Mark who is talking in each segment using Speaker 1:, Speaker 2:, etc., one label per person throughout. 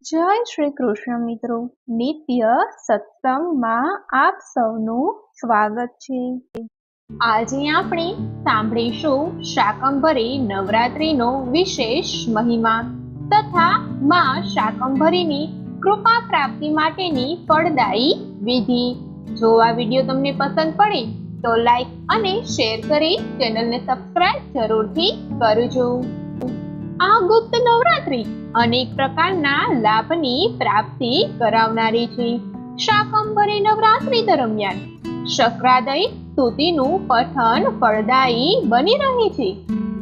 Speaker 1: જય શ્રી કૃષ્ણ મિત્રો, નિત્ય સત્સંગમાં આપ સૌનું સ્વાગત છે। આજે આપણે સાંભળીશું શાકંભરી નવરાત્રીનો વિશેષ મહિમા તથા માં શાકંભરીની કૃપા પ્રાપ્તિ માટેની ફળદાયી વિધિ। જો આ વિડીયો તમને પસંદ પડે તો લાઈક અને શેર કરી ચેનલને સબસ્ક્રાઇબ જરૂરથી કરજો। આ ગુપ્ત નવરાત્રી અનેક પ્રકારના લાભની પ્રાપ્તિ કરાવનારી છે। શાકંભરી નવરાત્રી દરમિયાન શક્રાદય સ્તુતિનું પઠન ફળદાયી બની રહે છે।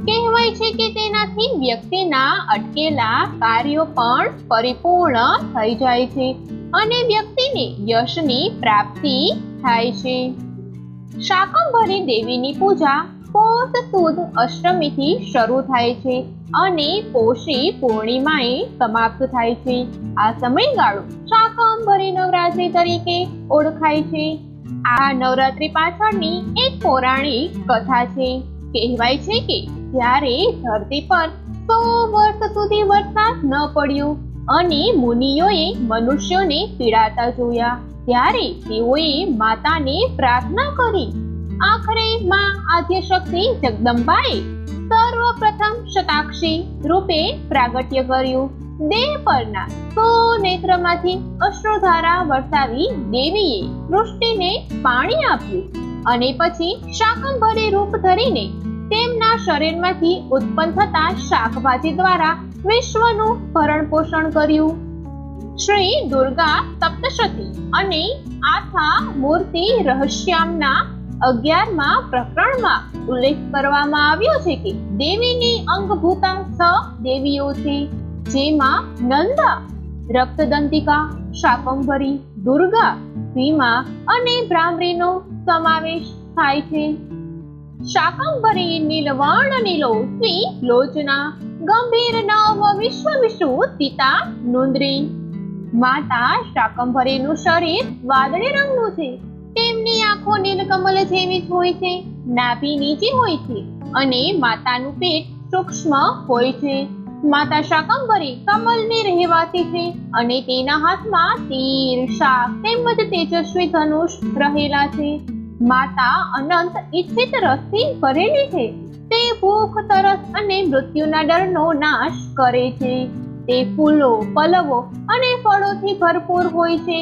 Speaker 1: કહેવાય છે કે તેનાથી વ્યક્તિના અટકેલા કાર્યો પણ પરિપૂર્ણ થઈ જાય છે અને વ્યક્તિને યશની પ્રાપ્તિ થાય છે। શાકંભરી દેવીની પૂજા પોષ સુદ અષ્ટમીથી શરૂ થાય છે અને પોષી પૂર્ણિમાએ સમાપ્ત થાય છે। આ સમયગાળો શાકંભરી નવરાત્રી તરીકે ઓળખાય છે। આ નવરાત્રી પાછળની એક પૌરાણિક કથા છે। કહેવાય છે કે જ્યારે ધરતી પર 100 વર્ષ સુધી વરસાદ ન પડ્યો અને મુનિઓએ મનુષ્યોને પીડાતા જોયા ત્યારે તેઓએ માતાને પ્રાર્થના કરી। આખરે માં આદ્યશક્તિ જગદંબાએ સર્વપ્રથમ શતાક્ષી રૂપે પ્રાગટ્ય કર્યું। દેહ પરના 100 નેત્રમાંથી અશ્રુધારા વરસાવી દેવીએ સૃષ્ટિને પાણી આપ્યું અને પછી શાકંભરી રૂપ ધરીને તેમના શરીરમાંથી ઉત્પન્ન થતા શાકભાજી દ્વારા વિશ્વનું ભરણ પોષણ કર્યું। શ્રી દુર્ગા સપ્તશતી અને આથા મૂર્તિ રહસ્યામના 11મા પ્રકરણમાં ઉલ્લેખ કરવામાં આવ્યો છે કે દેવીની અંગભૂતા 6 દેવીઓ છે, જેમાં નંદા, રક્તદંતિકા, શાકંભરી, દુર્ગા, ભીમા અને ભ્રામરીનો સમાવેશ થાય છે। શાકંભરી નીલવર્ણ નીલોત્રી લોચના, ગંભીર નવ વિશ્વ વિશ્રુતિતા નુંદરી। માતા શાકંભરીનું શરીર વાદળી રંગનું છે। તેમની આંખો નીલકમલ જેવી જ હોય છે। નાભી નીચી હોય છે અને માતાનું પેટ સૂક્ષ્મ હોય છે। માતા શાકંભરી કમલની રહેવાસી છે અને તેના હાથમાં તીર, શાક તેમજ તેજસ્વી ધનુષ રહેલા છે। માતા અનંત ઈચ્છિત રસથી ભરેલી છે। તે ભૂખ, તરસ અને મૃત્યુના ડરનો નાશ કરે છે। તે ફૂલો, પલ્લવો અને ફળોથી ભરપૂર હોય છે।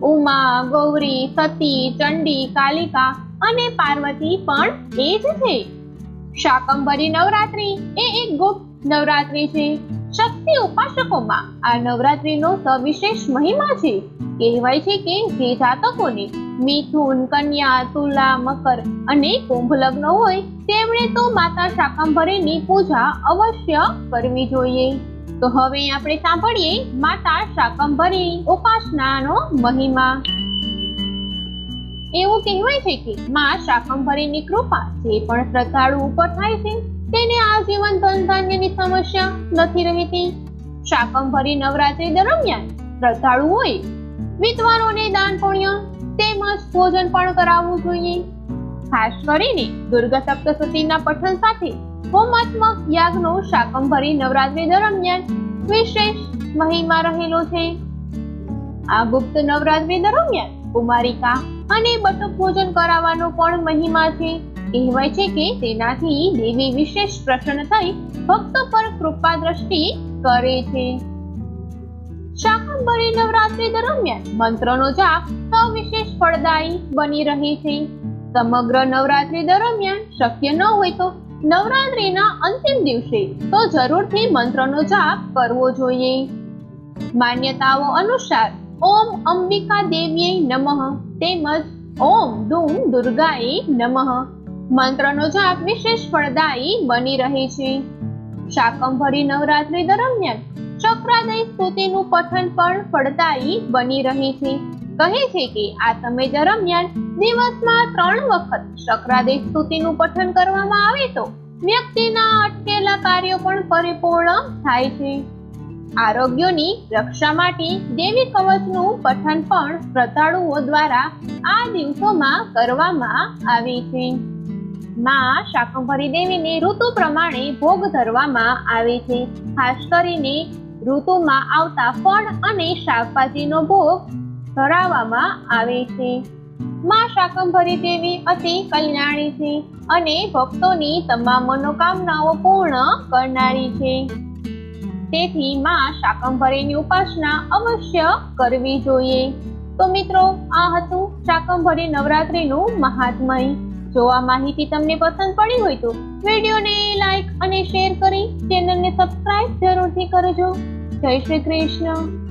Speaker 1: ઉમા, ગૌરી, સતી, ચંડી, કાલિકા અને પાર્વતી પણ એ જ છે। શાકંભરી નવરાત્રી એ એક ગુપ્ત નવરાત્રી છે। શક્તિ ઉપાસકોમાં આ નવરાત્રીનો સવિશેષ મહિમા છે। કહેવાય છે કે જે જાતકોને મિથુન, કન્યા, તુલા, મકર અને કુંભ લગ્ન હોય તેમણે તો માતા શાકંભરીની પૂજા અવશ્ય કરવી જોઈએ। તો હવે આપણે સાંભળીએ માતા શાકંભરી ઉપાસનાનો મહિમા। એવું કહેવાય છે કે માં શાકંભરીની કૃપા જે પણ શ્રદ્ધાળુ ઉપર થાય છે તેને આજીવન ધન ધાન્યની સમસ્યા નથી રહેતી। શાકંભરી નવરાત્રી દરમિયાન શ્રદ્ધાળુઓએ વિદ્વાનોને દાન પુણ્ય તેમજ ભોજન પણ કરાવવું જોઈએ। ખાસ કરીને દુર્ગા સપ્તશતીના પઠન સાથે હોમાત્મક યાગનો શાકંભરી નવરાત્રી દરમિયાન વિશેષ મહિમા રહેલો છે। આ ગુપ્ત નવરાત્રી દરમિયાન કુમારિકા અને બટુક ભોજન કરાવવાનો પણ મહિમા છે। કહેવાય છે કે તેનાથી દેવી વિશેષ પ્રસન્ન થઈ ભક્તો પર કૃપા દ્રષ્ટિ કરે છે। શાકંભરી નવરાત્રી દરમિયાન મંત્રનો જાપ સવિશેષ ફળદાયી બની રહે છે। સમગ્ર નવરાત્રી દરમિયાન શક્ય ન હોય તો નવરાત્રીના અંતિમ દિવસે તો જરૂરથી મંત્રનો જાપ કરવો જોઈએ। માન્યતાઓ અનુસાર ઓમ અંબિકા દેવીએ નમઃ તેમજ ઓમ દૂમ દુર્ગાએ નમઃ મંત્રનો જાપ વિશેષ ફળદાયી બની રહે છે। શાકંભરી નવરાત્રી દરમિયાન શક્રાદય સ્તુતિનું પઠન પણ ફળદાયી બની રહે છે। કહે છે કે આ સમય દરમિયાન દિવસમાં 3 વખત શક્રાદય સ્તુતિનું પઠન કરવામાં આવે તો વ્યક્તિના અટકેલા કાર્યો પણ પરિપૂર્ણ થાય છે। આરોગ્યની રક્ષા માટે દેવી કવચનું પઠન પણ શ્રદ્ધાળુઓ દ્વારા આ દિવસોમાં કરવામાં આવે છે। માં શાકંભરી દેવીને ઋતુ પ્રમાણે ભોગ ધરવામાં આવે છે। ખાસ કરીને ઋતુમાં આવતા ફળ અને શાકભાજીનો ભોગ ધરાવવામાં આવે છે. માં શાકંભરી દેવી અતિ કલ્યાણી છે અને ભક્તોની તમામ મનોકામનાઓ પૂર્ણ કરનારી છે. તેથી માં શાકંભરીની ઉપાસના અવશ્ય કરવી જોઈએ. તો મિત્રો, આ હતું શાકંભરી નવરાત્રીનું મહાત્મય. જો આ માહિતી તમને પસંદ પડી હોય તો વિડીયોને લાઈક અને શેર કરી ચેનલને સબસ્ક્રાઇબ જરૂરથી કરજો. જય શ્રી કૃષ્ણ.